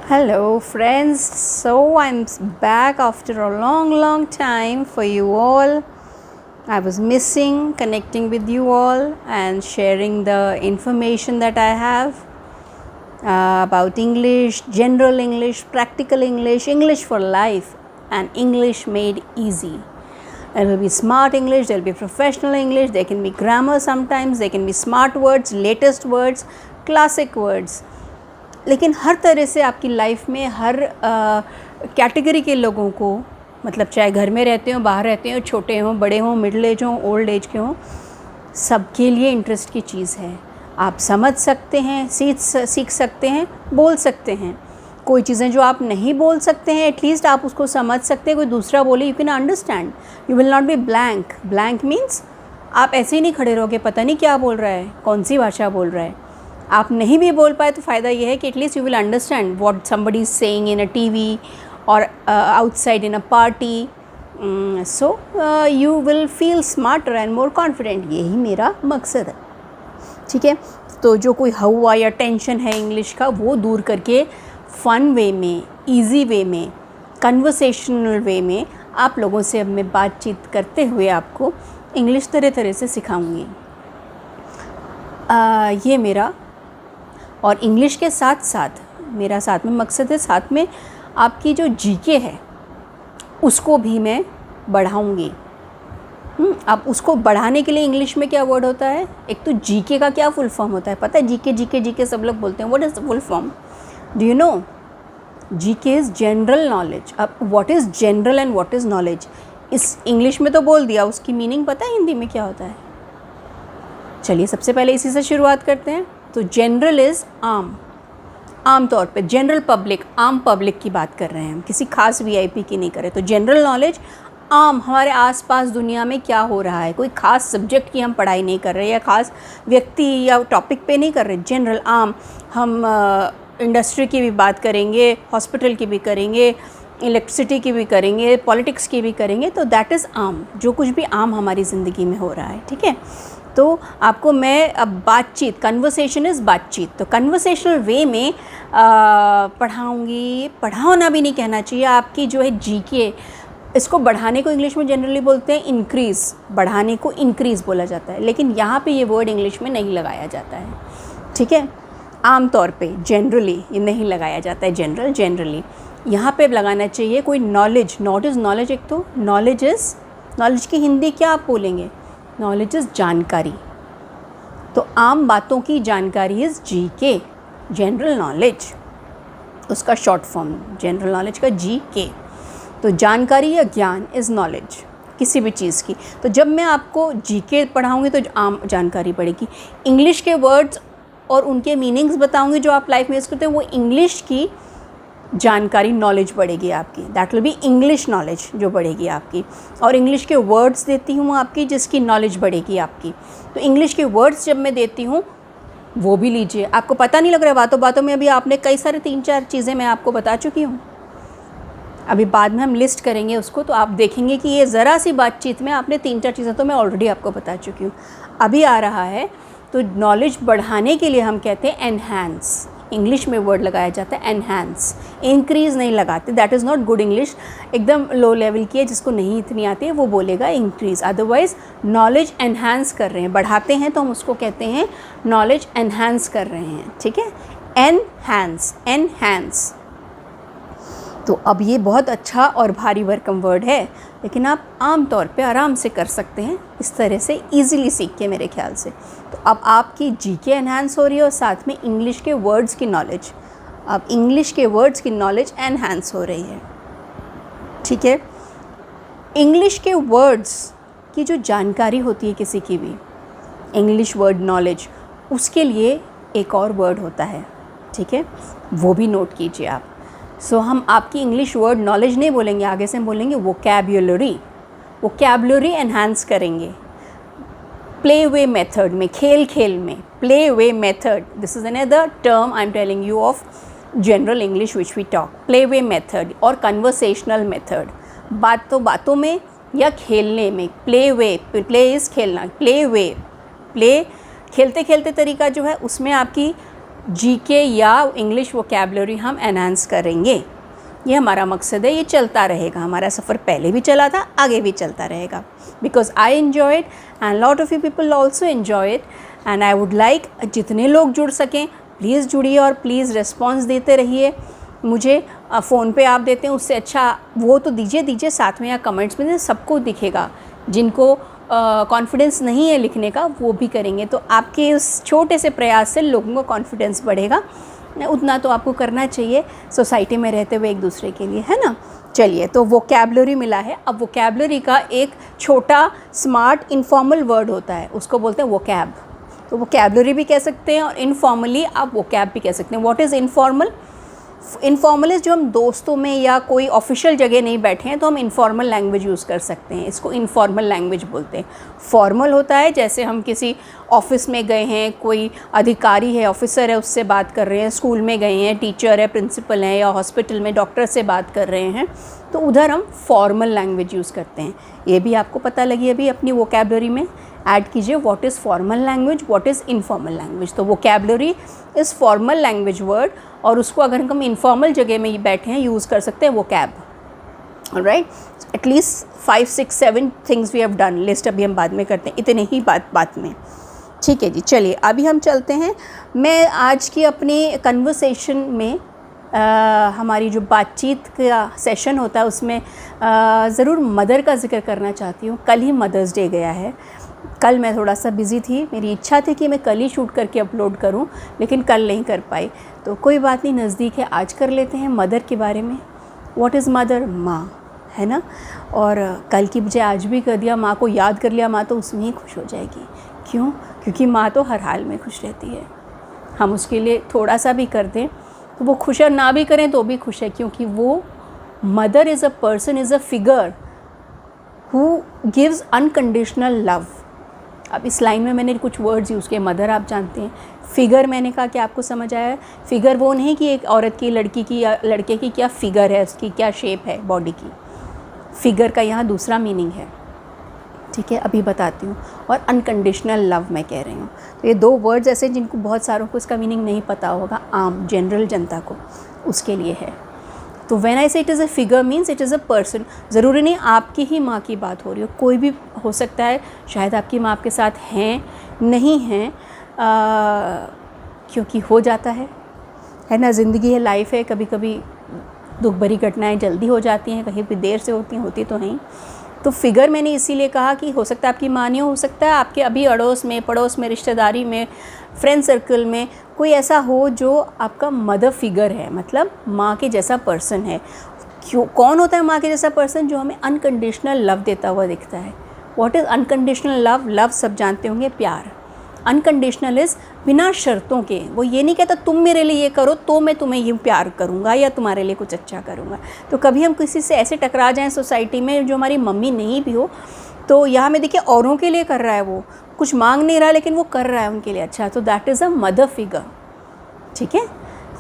Hello friends, so I'm back after a long time for you all. I was missing connecting with you all and sharing the information that I have about English, general English, practical English, English for life and English made easy. There will be smart English, there will be professional English, there can be grammar sometimes, there can be smart words, latest words, classic words. लेकिन हर तरह से आपकी life में हर category के लोगों को, मतलब चाहे घर में रहते हो, बाहर रहते हो, छोटे हों, बड़े हों, मिडिल एज हों, ओल्ड एज के हों, सबके लिए इंटरेस्ट की चीज़ है. आप समझ सकते हैं, सीख सकते हैं, बोल सकते हैं. कोई चीज़ें जो आप नहीं बोल सकते हैं एटलीस्ट आप उसको समझ सकते हैं. कोई दूसरा बोले you can understand. You will not be blank. Blank means आप ऐसे ही नहीं खड़े रहोगे, पता नहीं क्या बोल रहा है, कौन सी भाषा बोल रहा है. आप नहीं भी बोल पाए तो फ़ायदा ये है कि at least you will understand what somebody is saying in a TV और outside in a party. So you will feel smarter and more confident. यही मेरा मकसद है. ठीक है, तो जो कोई हवा या टेंशन है इंग्लिश का वो दूर करके फ़न वे में, इजी वे में, कन्वर्सेशनल वे में आप लोगों से अब मैं बातचीत करते हुए आपको इंग्लिश तरह तरह से सिखाऊंगी. ये मेरा और इंग्लिश के साथ साथ मेरा साथ में मकसद है, साथ में आपकी जो जीके है उसको भी मैं बढ़ाऊंगी. अब उसको बढ़ाने के लिए इंग्लिश में क्या वर्ड होता है? एक तो जीके का क्या फुल फॉर्म होता है पता है? जीके सब लोग बोलते हैं. What is the full form? Do you know? GK is general knowledge. अब what is general and what is knowledge इस इंग्लिश में तो बोल दिया, उसकी मीनिंग पता है हिंदी में क्या होता है? चलिए सबसे पहले इसी से शुरुआत करते हैं. तो जनरल इज़ आम तौर पे, जनरल पब्लिक, आम पब्लिक की बात कर रहे हैं हम, किसी खास वीआईपी की नहीं कर रहे. तो जनरल नॉलेज आम, हमारे आसपास दुनिया में क्या हो रहा है, कोई ख़ास सब्जेक्ट की हम पढ़ाई नहीं कर रहे या ख़ास व्यक्ति या टॉपिक पे नहीं कर रहे. जनरल आम. हम इंडस्ट्री की भी बात करेंगे, हॉस्पिटल की भी करेंगे, इलेक्ट्रिसिटी की भी करेंगे, पॉलिटिक्स की भी करेंगे. तो दैट इज़ आम, जो कुछ भी आम हमारी ज़िंदगी में हो रहा है. ठीक है, तो आपको मैं अब बातचीत, कन्वर्सेशन इज़ बातचीत, तो कन्वर्सेशनल वे में पढ़ाऊँगी. पढ़ाना भी नहीं कहना चाहिए. आपकी जो है जीके, इसको बढ़ाने को इंग्लिश में जनरली बोलते हैं इंक्रीज़. बढ़ाने को इंक्रीज़ बोला जाता है, लेकिन यहाँ पे ये वर्ड इंग्लिश में नहीं लगाया जाता है. ठीक है, आम तौर पे जनरली ये नहीं लगाया जाता है. जनरली यहाँ पे लगाना चाहिए कोई नॉलेज. Not is knowledge. एक तो नॉलेज की हिंदी क्या आप बोलेंगे? नॉलेज इज़ जानकारी. तो आम बातों की जानकारी इज़ जीके, जनरल नॉलेज, उसका शॉर्ट फॉर्म जनरल नॉलेज का जीके. तो जानकारी या ज्ञान इज़ नॉलेज किसी भी चीज़ की. तो जब मैं आपको जीके पढ़ाऊँगी तो आम जानकारी पड़ेगी. इंग्लिश के वर्ड्स और उनके मीनिंग्स बताऊँगी जो आप लाइफ में यूज़ करते हैं, वो इंग्लिश की जानकारी, नॉलेज बढ़ेगी आपकी. That will be English knowledge जो बढ़ेगी आपकी. और इंग्लिश के वर्ड्स देती हूँ आपकी जिसकी नॉलेज बढ़ेगी आपकी. तो इंग्लिश के वर्ड्स जब मैं देती हूँ वो भी लीजिए. आपको पता नहीं लग रहा है, बातों बातों में अभी आपने कई सारे 3-4 चीज़ें मैं आपको बता चुकी हूँ. अभी बाद में हम लिस्ट करेंगे उसको, तो आप देखेंगे कि ये ज़रा सी बातचीत में आपने 3-4 चीज़ें तो मैं ऑलरेडी आपको बता चुकी हूँ. अभी आ रहा है. तो नॉलेज बढ़ाने के लिए हम कहते हैं एनहांस. इंग्लिश में वर्ड लगाया जाता है एनहांस. इंक्रीज़ नहीं लगाते. That is not good English. एकदम लो लेवल की है, जिसको नहीं इतनी आती है वो बोलेगा इंक्रीज़. अदरवाइज़ नॉलेज एनहांस कर रहे हैं, बढ़ाते हैं तो हम उसको कहते हैं नॉलेज एनहांस कर रहे हैं. ठीक है, एनहांस. तो अब ये बहुत अच्छा और भारी भरकम वर्ड है, लेकिन आप आम तौर पे आराम से कर सकते हैं इस तरह से, इजीली सीख के मेरे ख्याल से. तो अब आपकी जीके एनहांस हो रही है और साथ में इंग्लिश के वर्ड्स की नॉलेज. अब इंग्लिश के वर्ड्स की नॉलेज एनहांस हो रही है. ठीक है, इंग्लिश के वर्ड्स की जो जानकारी होती है किसी की भी, इंग्लिश वर्ड नॉलेज, उसके लिए एक और वर्ड होता है. ठीक है, वो भी नोट कीजिए आप. सो हम आपकी इंग्लिश वर्ड नॉलेज नहीं बोलेंगे, आगे से हम बोलेंगे वोकैबुलरी एनहांस करेंगे. प्ले वे मेथड में, खेल में, play way method, this is another term I am telling you of general English which we talk. Play way method और कन्वर्सेशनल मेथड, बातों में या खेलने में. प्ले इज़ खेलना, प्ले खेलते खेलते तरीका जो है उसमें आपकी जीके या इंग्लिश वोकैबुलरी हम एनहांस करेंगे। ये हमारा मकसद है, ये चलता रहेगा, हमारा सफ़र पहले भी चला था, आगे भी चलता रहेगा। Because I enjoy it and lot of you people also enjoy it and I would like जितने लोग जुड़ सकें प्लीज़ जुड़िए और प्लीज़ रिस्पॉन्स देते रहिए मुझे। फ़ोन पे आप देते हैं उससे अच्छा वो तो दीजिए साथ में या कमेंट्स में, सबको दिखेगा। जिनको कॉन्फिडेंस नहीं है लिखने का वो भी करेंगे, तो आपके उस छोटे से प्रयास से लोगों का कॉन्फिडेंस बढ़ेगा। उतना तो आपको करना चाहिए सोसाइटी में रहते हुए एक दूसरे के लिए, है ना। चलिए, तो वोकैबुलरी मिला है। अब वोकैबुलरी का एक छोटा स्मार्ट इनफॉर्मल वर्ड होता है, उसको बोलते हैं वोकैब। तो वोकैबुलरी भी कह सकते हैं और इनफॉर्मली आप वोकैब भी कह सकते हैं। What is informal? Informal is जो हम दोस्तों में या कोई ऑफिशियल जगह नहीं बैठे हैं तो हम इनफॉर्मल लैंग्वेज यूज़ कर सकते हैं, इसको इनफॉर्मल लैंग्वेज बोलते हैं। फॉर्मल होता है जैसे हम किसी ऑफिस में गए हैं, कोई अधिकारी है, ऑफिसर है, उससे बात कर रहे हैं, स्कूल में गए हैं, टीचर है, प्रिंसिपल है, या हॉस्पिटल में डॉक्टर से बात कर रहे हैं, तो उधर हम फॉर्मल लैंग्वेज यूज़ करते हैं। ये भी आपको पता लगी अभी अपनी वोकैबुलरी में ऐड कीजिए, what is formal language, what is informal language. तो vocabulary is formal language word, और उसको अगर हम इनफॉर्मल जगह में ही बैठे हैं यूज़ कर सकते हैं vocab. Alright, at least 5, 6, 7 things we have done. List अभी हम बाद में करते हैं, इतने ही बात में। ठीक है जी, चलिए अभी हम चलते हैं। मैं आज की अपनी कन्वर्सेशन में हमारी जो बातचीत का सेशन होता है उसमें ज़रूर मदर का जिक्र करना चाहती हूँ। कल ही मदर्स डे गया है। कल मैं थोड़ा सा बिज़ी थी, मेरी इच्छा थी कि मैं कल ही शूट करके अपलोड करूं, लेकिन कल नहीं कर पाई। तो कोई बात नहीं, नज़दीक है, आज कर लेते हैं मदर के बारे में। What is mother? माँ, है ना। और कल की बजाय आज भी कर दिया, माँ को याद कर लिया, माँ तो उसमें ही खुश हो जाएगी। क्यों? क्योंकि माँ तो हर हाल में खुश रहती है। हम उसके लिए थोड़ा सा भी कर दें तो वो खुश है, ना भी करें तो भी खुश है, क्योंकि वो mother is a person, is a figure who gives unconditional love. अब इस लाइन में मैंने कुछ वर्ड्स यूज़ किए। मदर आप जानते हैं, फिगर मैंने कहा कि आपको समझ आया। फिगर वो नहीं कि एक औरत की, लड़की की या लड़के की क्या फिगर है, उसकी क्या शेप है बॉडी की। फिगर का यहाँ दूसरा मीनिंग है, ठीक है, अभी बताती हूँ। और अनकंडीशनल लव मैं कह रही हूँ। तो ये दो वर्ड्स ऐसे जिनको बहुत सारों को इसका मीनिंग नहीं पता होगा, आम जनरल जनता को, उसके लिए है। तो व्हेन आई से it is a figure means it is a person. ज़रूरी नहीं आपकी ही माँ की बात हो रही हो, कोई भी हो सकता है। शायद आपकी माँ आपके साथ हैं, नहीं हैं, क्योंकि हो जाता है ना। ज़िंदगी है, लाइफ है, कभी कभी दुख भरी घटनाएं जल्दी हो जाती हैं, कहीं भी देर से होती तो नहीं। तो फिगर मैंने इसीलिए कहा कि हो सकता है आपकी माँ नहीं हो सकता है आपके अभी अड़ोस में, पड़ोस में, रिश्तेदारी में, फ्रेंड सर्कल में कोई ऐसा हो जो आपका मदर फिगर है, मतलब माँ के जैसा पर्सन है। क्यों, कौन होता है माँ के जैसा पर्सन? जो हमें अनकंडीशनल लव देता हुआ दिखता है। What is unconditional love? Love सब जानते होंगे, प्यार। अनकंडीशनल इज़ बिना शर्तों के। वो ये नहीं कहता तुम मेरे लिए ये करो तो मैं तुम्हें ये प्यार करूँगा या तुम्हारे लिए कुछ अच्छा करूँगा। तो कभी हम किसी से ऐसे टकरा जाएं सोसाइटी में जो हमारी मम्मी नहीं भी हो, तो यहाँ में देखिए औरों के लिए कर रहा है, वो कुछ मांग नहीं रहा लेकिन वो कर रहा है उनके लिए अच्छा, तो that is a mother figure. ठीक है,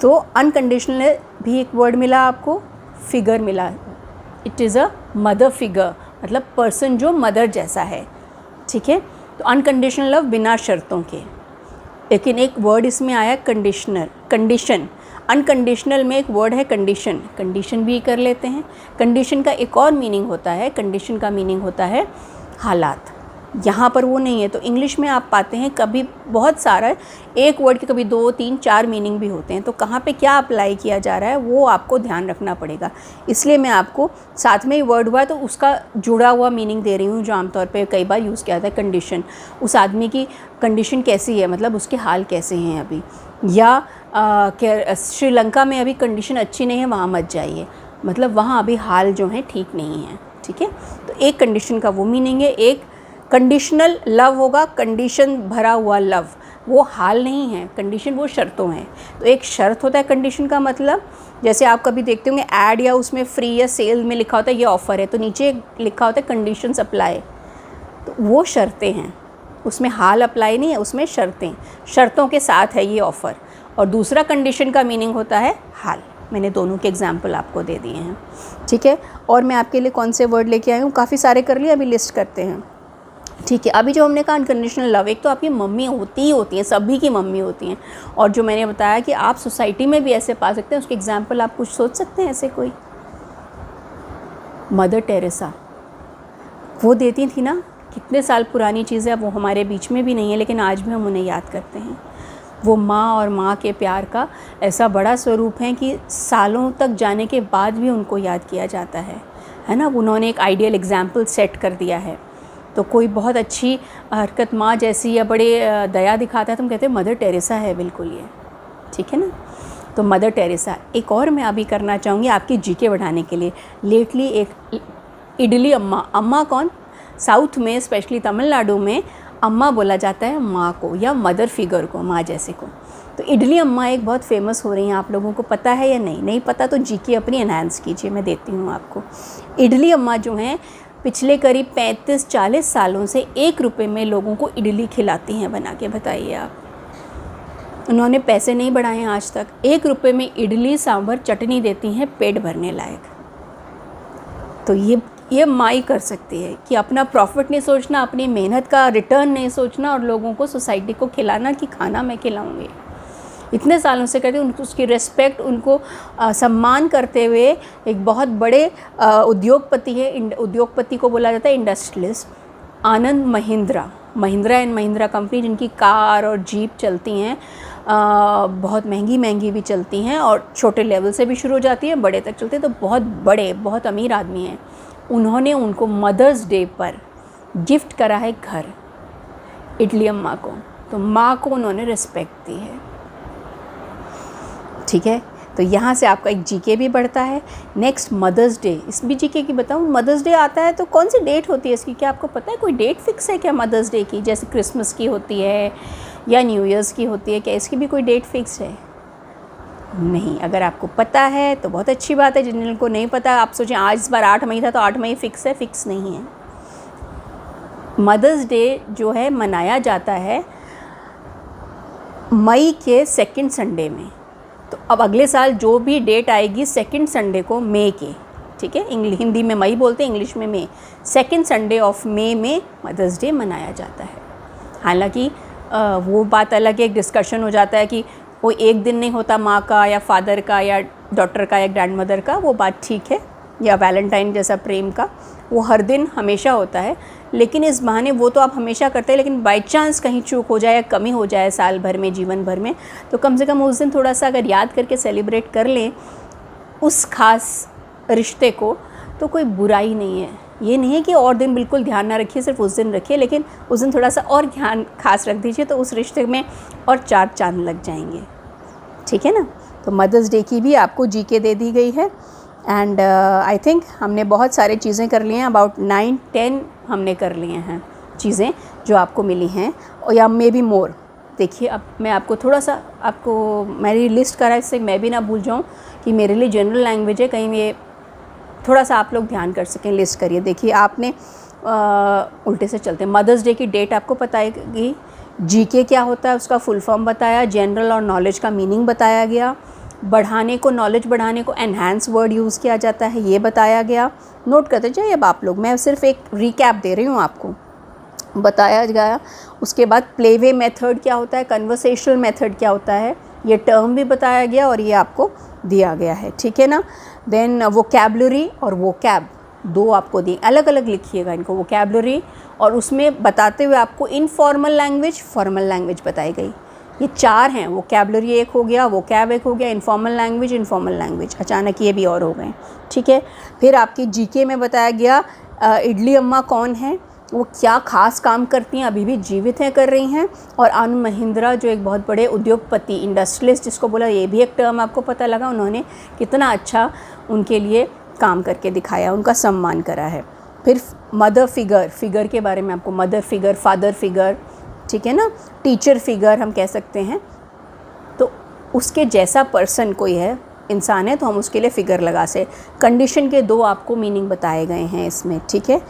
तो अनकंडीशनल भी एक वर्ड मिला आपको, फिगर मिला। It is a mother figure, मतलब पर्सन जो मदर जैसा है। ठीक है, तो अनकंडीशनल लव बिना शर्तों के। लेकिन एक वर्ड इसमें आया कंडीशनल, कंडीशन। अनकंडीशनल में एक वर्ड है कंडीशन, कंडीशन भी कर लेते हैं। कंडीशन का एक और मीनिंग होता है, कंडीशन का मीनिंग होता है हालात। यहाँ पर वो नहीं है, तो इंग्लिश में आप पाते हैं कभी बहुत सारा, एक वर्ड के कभी 2, 3, 4 मीनिंग भी होते हैं। तो कहाँ पे क्या अप्लाई किया जा रहा है वो आपको ध्यान रखना पड़ेगा। इसलिए मैं आपको साथ में ही वर्ड हुआ है तो उसका जुड़ा हुआ मीनिंग दे रही हूँ, जो आमतौर पे कई बार यूज़ किया जाता है। कंडीशन, उस आदमी की कंडीशन कैसी है, मतलब उसके हाल कैसे हैं अभी। या श्रीलंका में अभी कंडीशन अच्छी नहीं है, वहाँ मत जाइए, मतलब वहाँ अभी हाल जो हैं ठीक नहीं है। ठीक है, तो एक कंडीशन का वो मीनिंग है। एक कंडीशनल लव होगा, कंडीशन भरा हुआ लव, वो हाल नहीं है, कंडीशन वो शर्तों हैं। तो एक शर्त होता है कंडीशन का मतलब, जैसे आप कभी देखते होंगे ऐड या उसमें फ्री या सेल में लिखा होता है ये ऑफ़र है, तो नीचे लिखा होता है कंडीशंस अप्लाई, तो वो शर्तें हैं, उसमें हाल अप्लाई नहीं है, उसमें शर्तें, शर्तों के साथ है ये ऑफ़र। और दूसरा कंडीशन का मीनिंग होता है हाल। मैंने दोनों के एग्जाम्पल आपको दे दिए हैं। ठीक है, और मैं आपके लिए कौन से वर्ड लेके आई हूँ, काफ़ी सारे कर लिए, अभी लिस्ट करते हैं। ठीक है। अभी जो हमने कहा अनकंडीशनल लव, एक तो आपकी मम्मी होती ही होती हैं, सभी की मम्मी होती हैं, और जो मैंने बताया कि आप सोसाइटी में भी ऐसे पा सकते हैं, उसके एग्जाम्पल आप कुछ सोच सकते हैं ऐसे कोई? मदर टेरेसा, वो देती थी ना, कितने साल पुरानी चीज़ें, अब वो हमारे बीच में भी नहीं है, लेकिन आज भी हम उन्हें याद करते हैं। वो माँ और माँ के प्यार का ऐसा बड़ा स्वरूप है कि सालों तक जाने के बाद भी उनको याद किया जाता है ना। उन्होंने एक आइडियल एग्जाम्पल सेट कर दिया है। तो कोई बहुत अच्छी हरकत माँ जैसी या बड़े दया दिखाता है तो हम कहते हैं मदर टेरेसा है बिल्कुल ये, ठीक है ना। तो मदर टेरेसा। एक और मैं अभी करना चाहूँगी आपकी जीके बढ़ाने के लिए। लेटली एक इडली अम्मा, अम्मा कौन? साउथ में स्पेशली तमिलनाडु में अम्मा बोला जाता है माँ को या मदर फिगर को, माँ जैसे को। तो इडली अम्मा एक बहुत फेमस हो रही हैं, आप लोगों को पता है या नहीं? नहीं पता तो जीके अपनी एनहांस कीजिए, मैं देती हूँ आपको। इडली अम्मा जो हैं पिछले करीब 35-40 सालों से 1 रुपये में लोगों को इडली खिलाती हैं बना के। बताइए आप, उन्होंने पैसे नहीं बढ़ाए हैं आज तक। 1 रुपये में इडली सांभर चटनी देती हैं, पेट भरने लायक। तो ये माँ कर सकती है कि अपना प्रॉफिट नहीं सोचना, अपनी मेहनत का रिटर्न नहीं सोचना, और लोगों को, सोसाइटी को खिलाना कि खाना मैं खिलाऊँगी। इतने सालों से करते उनको, उसकी रिस्पेक्ट, उनको सम्मान करते हुए एक बहुत बड़े उद्योगपति है, उद्योगपति को बोला जाता है industrialist, Anand Mahindra and Mahindra company, जिनकी कार और जीप चलती हैं, बहुत महंगी भी चलती हैं, और छोटे लेवल से भी शुरू हो जाती हैं, बड़े तक चलते हैं। तो बहुत बड़े, बहुत अमीर आदमी हैं। उन्होंने उनको मदर्स डे पर गिफ्ट करा है घर, इडली अम्मा को। तो माँ को उन्होंने रिस्पेक्ट दी है, ठीक है। तो यहाँ से आपका एक जीके भी बढ़ता है। नेक्स्ट मदर्स डे, इस भी जीके की बताऊँ। मदर्स डे आता है तो कौन सी डेट होती है इसकी, क्या आपको पता है? कोई डेट फिक्स है क्या मदर्स डे की? जैसे क्रिसमस की होती है या न्यू ईयर्स की होती है, क्या इसकी भी कोई डेट फिक्स है? नहीं। अगर आपको पता है तो बहुत अच्छी बात है। जिनको नहीं पता, आप सोचें आज इस बार 8 मई था तो 8 मई फिक्स है? फिक्स नहीं है। मदर्स डे जो है मनाया जाता है मई के 2nd संडे में। तो अब अगले साल जो भी डेट आएगी 2nd संडे को मई के, ठीक है, हिंदी में मई बोलते हैं, इंग्लिश में मई, 2nd संडे ऑफ मई में मदर्स डे मनाया जाता है। हालांकि वो बात अलग है, एक डिस्कशन हो जाता है कि वो एक दिन नहीं होता माँ का या फादर का या डॉटर का या ग्रैंडमदर का, वो बात ठीक है, या वैलेंटाइन जैसा प्रेम का, वो हर दिन हमेशा होता है। लेकिन इस बहाने वो तो आप हमेशा करते हैं, लेकिन बाई चांस कहीं चूक हो जाए या कमी हो जाए साल भर में, जीवन भर में, तो कम से कम उस दिन थोड़ा सा अगर याद करके सेलिब्रेट कर लें उस ख़ास रिश्ते को, तो कोई बुराई नहीं है। ये नहीं है कि और दिन बिल्कुल ध्यान ना रखिए, सिर्फ उस दिन रखिए, लेकिन उस दिन थोड़ा सा और ध्यान खास रख दीजिए, तो उस रिश्ते में और 4 चांद लग जाएंगे, ठीक है ना। तो मदर्स डे की भी आपको जीके दे दी गई है। एंड आई थिंक हमने बहुत सारे चीज़ें कर ली हैं, अबाउट 9-10 हमने कर लिए हैं चीज़ें जो आपको मिली हैं, और या मे बी मोर। देखिए अब मैं आपको थोड़ा सा, आपको मेरी लिस्ट करा, इससे मैं भी ना भूल जाऊँ कि मेरे लिए जनरल लैंग्वेज है, कहीं ये थोड़ा सा आप लोग ध्यान कर सकें। लिस्ट करिए। देखिए आपने उल्टे से चलते हैं। मदर्स डे की डेट आपको बताएगी, जीके क्या होता है उसका फुल फॉर्म बताया, जनरल और नॉलेज का मीनिंग बताया गया, बढ़ाने को, नॉलेज बढ़ाने को एनहांस वर्ड यूज़ किया जाता है, ये बताया गया। नोट करते जाइए अब आप लोग, मैं सिर्फ एक रिकैप दे रही हूँ आपको, बताया गया। उसके बाद प्लेवे मेथड क्या होता है, कन्वर्सेशनल मेथड क्या होता है, ये टर्म भी बताया गया और ये आपको दिया गया है, ठीक है ना। देन वोकैबुलरी और वोकैब, 2 आपको दिए, अलग अलग लिखिएगा इनको, वोकैबुलरी, और उसमें बताते हुए आपको इनफॉर्मल लैंग्वेज, फॉर्मल लैंग्वेज बताई गई। ये 4 हैं, वोकैबुलरी एक हो गया, वोकैब एक हो गया, इनफॉर्मल लैंग्वेज, अचानक ये भी और हो गए, ठीक है। फिर आपकी जीके में बताया गया इडली अम्मा कौन है, वो क्या खास काम करती हैं, अभी भी जीवित हैं, कर रही हैं, और आनंद महिंद्रा जो एक बहुत बड़े उद्योगपति, इंडस्ट्रियलिस्ट जिसको बोला, ये भी एक टर्म आपको पता लगा, उन्होंने कितना अच्छा उनके लिए काम करके दिखाया, उनका सम्मान करा है। फिर मदर फिगर के बारे में आपको, मदर फिगर, फादर फिगर, ठीक है ना, टीचर फिगर हम कह सकते हैं। तो उसके जैसा पर्सन कोई है, इंसान है, तो हम उसके लिए फिगर लगा से। कंडीशन के 2 आपको मीनिंग बताए गए हैं इसमें, ठीक है।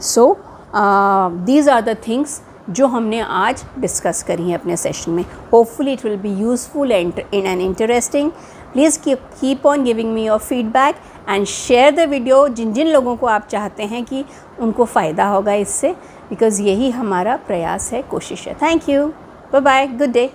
So these are the things जो हमने आज डिस्कस करी हैं अपने सेशन में। Hopefully it will be useful and interesting. Please keep on giving me your feedback and share the video जिन जिन लोगों को आप चाहते हैं कि उनको फ़ायदा होगा इससे। बिकॉज़ यही हमारा प्रयास है, कोशिश है। Thank you, bye bye, good day.